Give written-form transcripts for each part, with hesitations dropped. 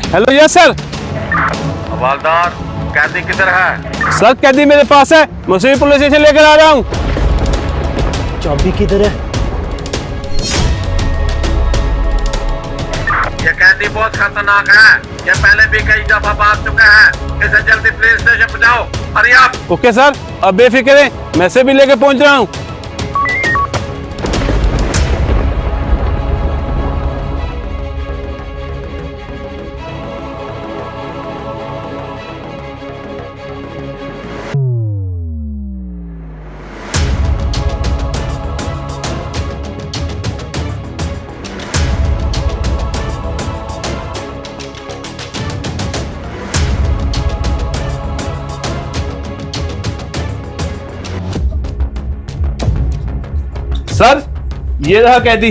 Hello yes sir. Havildar, कैदी किधर है? सर कैदी मेरे पास है, मैं उसे पुलिस स्टेशन लेकर आ रहा हूँ। चाबी किधर है? ये कैदी बहुत खतरनाक है। ये पहले भी कई दफा मार चुके हैं। इसे जल्दी पुलिस स्टेशन पहुंचाओ। हरी आप। ओके सर, अब बेफिक्र है, मैं से भी लेकर पहुंच रहा हूँ। सर ये रहा कैदी।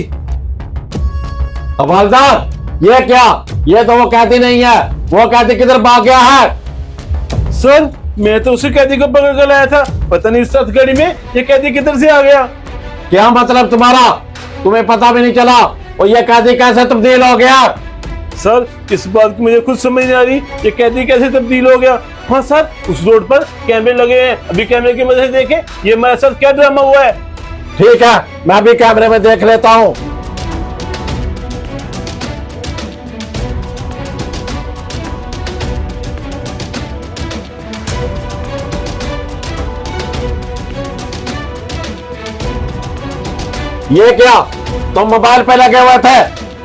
हवालदार, ये क्या? ये तो वो कैदी नहीं है। वो कैदी किधर भाग गया है? सर मैं तो उसी कैदी को पकड़ कर लाया था, पता नहीं इस हथकड़ी में ये कैदी किधर से आ गया। क्या मतलब तुम्हारा? तुम्हें पता भी नहीं चला और ये कैदी कैसे तब्दील हो गया? सर इस बात की मुझे खुद समझ नहीं आ रही, ये कैदी कैसे तब्दील हो गया। हाँ सर, उस रोड पर कैमरे लगे हैं, अभी कैमरे की मदद से देखें ये हमारे साथ क्या ड्रामा हुआ है। ठीक है, मैं भी कैमरे में देख लेता हूँ। ये क्या? तुम मोबाइल पे लगे हुए थे,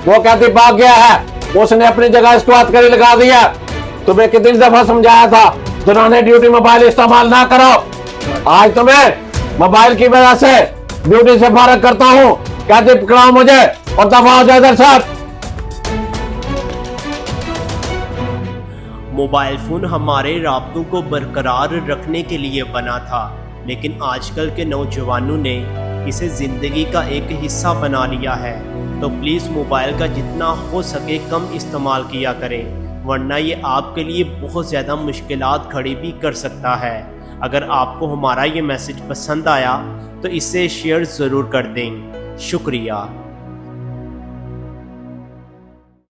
वो कैदी भाग गया है। उसने अपनी जगह इसको हथकड़ी लगा दी है। तुम्हें कितनी दफा समझाया था दौरान ड्यूटी मोबाइल इस्तेमाल ना करो। आज तुम्हें मोबाइल की वजह से ड्यूटी से फारग करता हूँ। कैदी पकड़ाओ मुझे और दफा हो जाए इधर से। मोबाइल फ़ोन हमारे राब्तों को बरकरार रखने के लिए बना था, लेकिन आजकल के नौजवानों ने इसे ज़िंदगी का एक हिस्सा बना लिया है। तो प्लीज़ मोबाइल का जितना हो सके कम इस्तेमाल किया करें, वरना ये आपके लिए बहुत ज़्यादा मुश्किलात खड़ी भी कर सकता है। अगर आपको हमारा ये मैसेज पसंद आया तो इसे शेयर ज़रूर कर दें। शुक्रिया।